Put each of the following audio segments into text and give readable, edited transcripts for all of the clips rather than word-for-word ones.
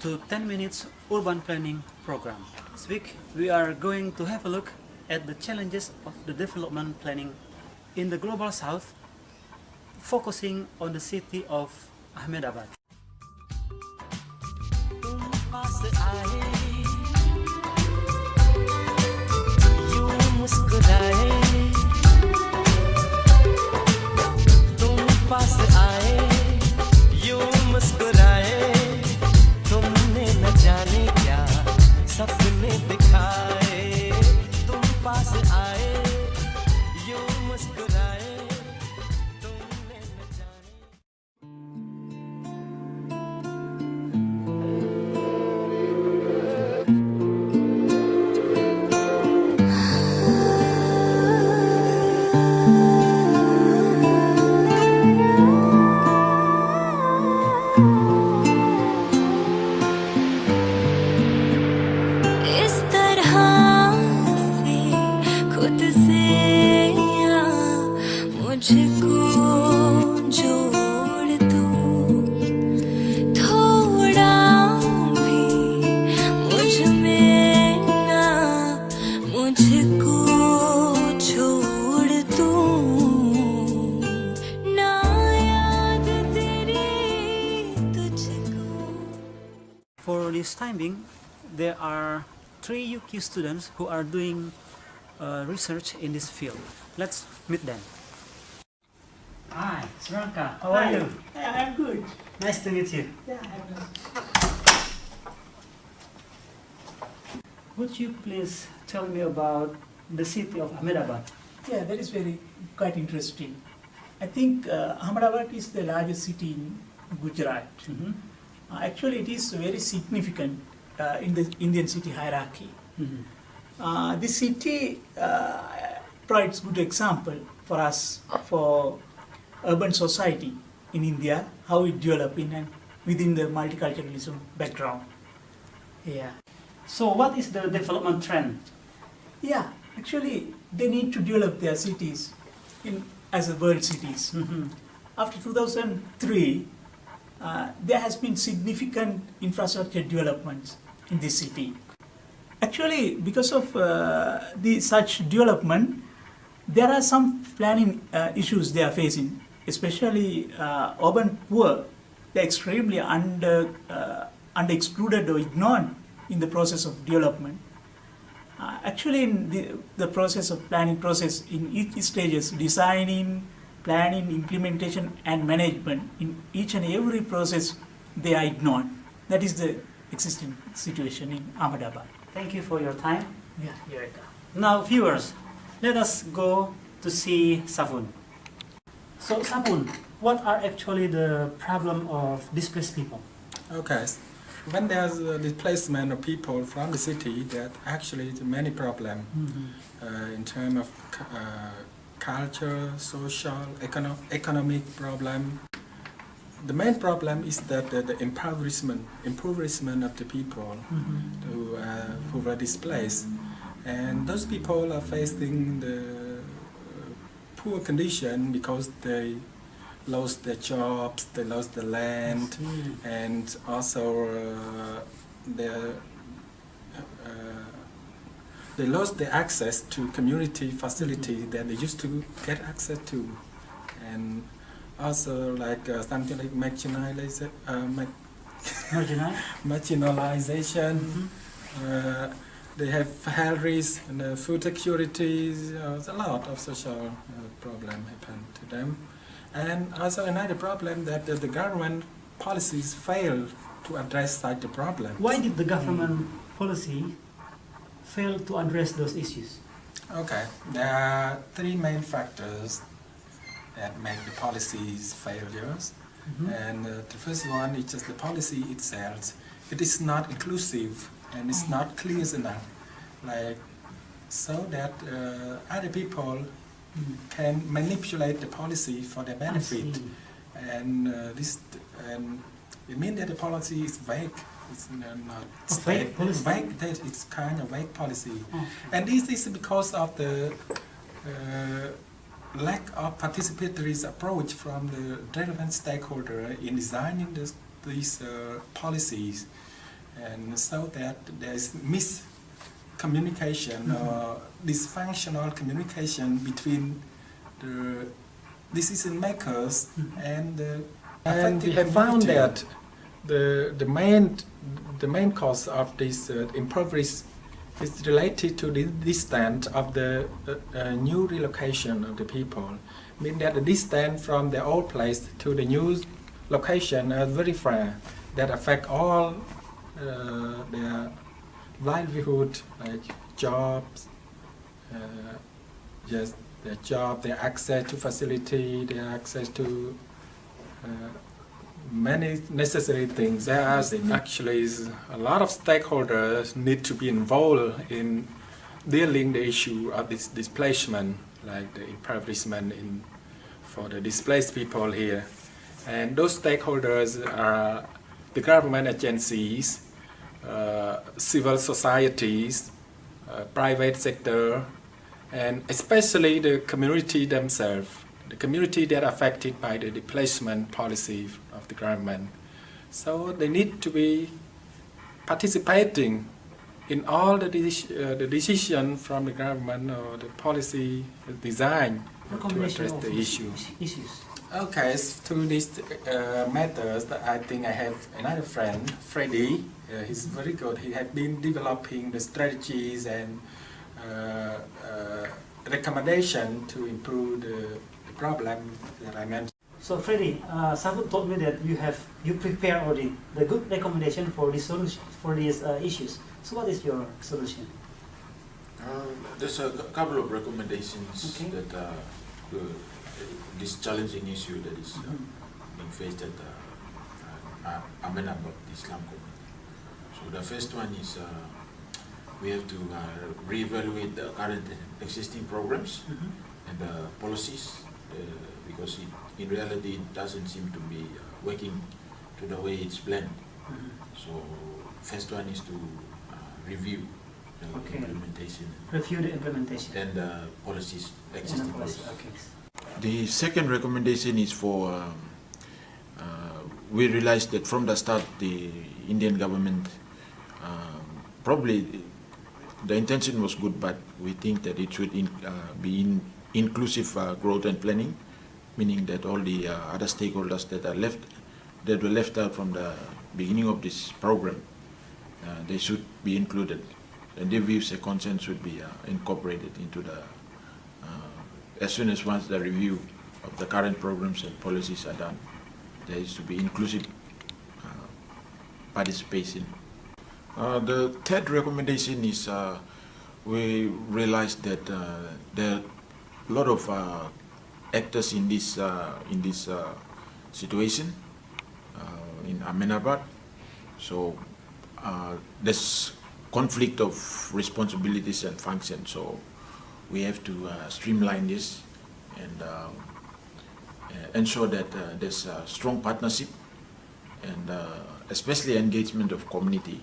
to 10 Minutes Urban Planning Program. This week we are going to have a look at the challenges of the development planning in the Global South, focusing on the city of Ahmedabad. इस तरह से खुद से या मुझको जोड़ दो थोड़ा भी मुझ में ना मुझको छोड़ दो ना याद तेरी तुझको. For this time being, there are 3 UK students who are doing research in this field. Let's meet them. Hi, Sranka, how are you? Yeah, I'm good. Nice to meet you. Yeah, I'm good. Would you please tell me about the city of Ahmedabad? Yeah, that is quite interesting. I think Ahmedabad is the largest city in Gujarat. Mhm. Actually, it is very significant in the Indian city hierarchy. Mhm. This city provides good example for us for urban society in India, how it developed within the multiculturalism background. Yeah. So what is the development trend? Yeah, actually, they need to develop their cities as a world cities. Mhm. After 2003, there has been significant infrastructure developments in this city. Actually, because of such development, there are some planning issues they are facing, especially urban poor. They're extremely under-excluded or ignored in the process of development. Actually, in the process of planning process, in each stages, designing, planning, implementation, and management, in each and every process, they are ignored. That is the existing situation in Ahmedabad. Thank you for your time. Yeah, you're welcome. Now, viewers, let us go to see Savun. So, Savun, what are actually the problem of displaced people? Okay, when there's a displacement of people from the city, there actually is many problems in terms of culture, social, economic problem. The main problem is that the impoverishment of the people who were displaced, and those people are facing the poor condition because they lost their jobs, they lost the land, and also they lost the access to community facility that they used to get access to, and also like something like Marginal? marginalization. They have health risks and food security. A lot of social problem happen to them. And also another problem that the government policies fail to address such a problem. Why did the government policy fail to address those issues? Okay, there are 3 main factors that make the policies failures. And the first one is just the policy itself. It is not inclusive and it's not clear enough, like so that other people can manipulate the policy for their benefit, and it means that the policy is vague. It's not vague policy? Vague, that it's kind of vague policy, and this is because of the lack of participatory approach from the relevant stakeholder in designing these policies. and so that there is miscommunication or dysfunctional communication between the decision makers and the and we have found that the main cause of this impoverished is related to the distance of the new relocation of the people. Mean that the distance from the old place to the new location are very far. That affect all their livelihood, like jobs, yes, their job, their access to facility, their access to many necessary things. There are actually a lot of stakeholders need to be involved in dealing the issue of this displacement, like the impoverishment for the displaced people here. And those stakeholders are the government agencies, civil societies, private sector, and especially the community themselves, the community that are affected by the displacement policy of the government. So they need to be participating in all the decision from the government or the policy design to address the issues. Okay, to these matters, I think I have another friend, Freddy. He's very good. He has been developing the strategies and recommendation to improve the problem that I mentioned. So Freddy, Savut told me that you prepare already the good recommendation for this solution for these issues. So what is your solution? There's a couple of recommendations Okay. that this challenging issue that is being faced at Amenabad Islam community. So the first one is we have to reevaluate the current existing programs and the policies because in reality it doesn't seem to be working to the way it's planned. So first one is to review the implementation. Review the implementation. And the policies, existing policies. Okay. The second recommendation is for, we realized that from the start the Indian government, probably the intention was good, but we think that it should be inclusive growth and planning, meaning that all the other stakeholders that were left out from the beginning of this program, they should be included, and their views and concerns should be incorporated into the as soon as once the review of the current programs and policies are done, there is to be inclusive participation. The third recommendation is we realized that there are a lot of actors in this situation in Amenabad. So there's conflict of responsibilities and functions. So we have to streamline this and ensure that there's a strong partnership and especially engagement of community.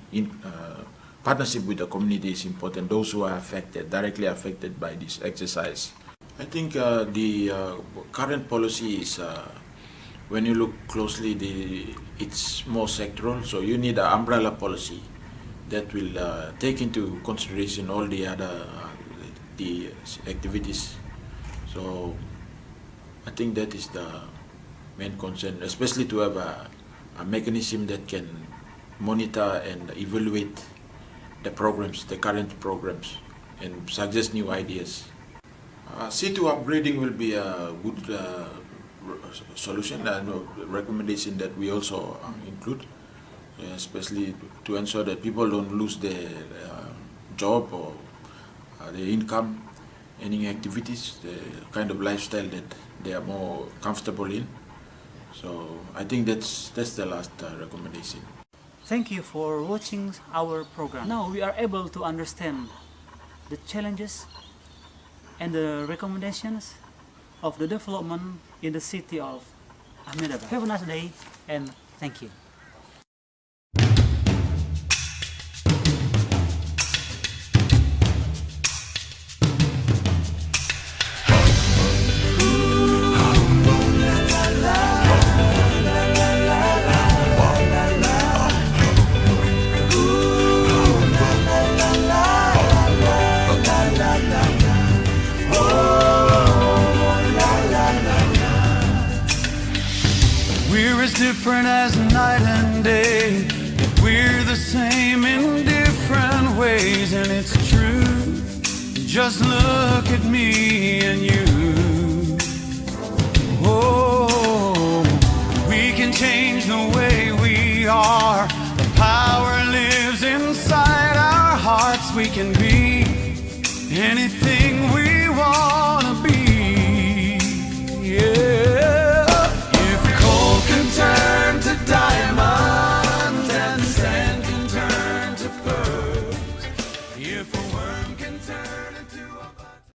Partnership with the community is important, those who are directly affected by this exercise. I think the current policy is, when you look closely, it's more sectoral, so you need an umbrella policy that will take into consideration all the other the activities. So I think that is the main concern, especially to have a mechanism that can monitor and evaluate the programs, the current programs, and suggest new ideas. C2 upgrading will be a good solution and recommendation that we also include, especially to ensure that people don't lose their job or their income, any activities, the kind of lifestyle that they are more comfortable in. So I think that's the last recommendation. Thank you for watching our program. Now we are able to understand the challenges and the recommendations of the development in the city of Ahmedabad. Have a nice day and thank you. different as night and day, yet we're the same in different ways, and it's true. Just look at me and you. Oh, we can change the way we are. The power lives inside our hearts. We can be anything we wanna be. Yeah. If coal can turn to diamond and sand can turn to pearls, if a worm can turn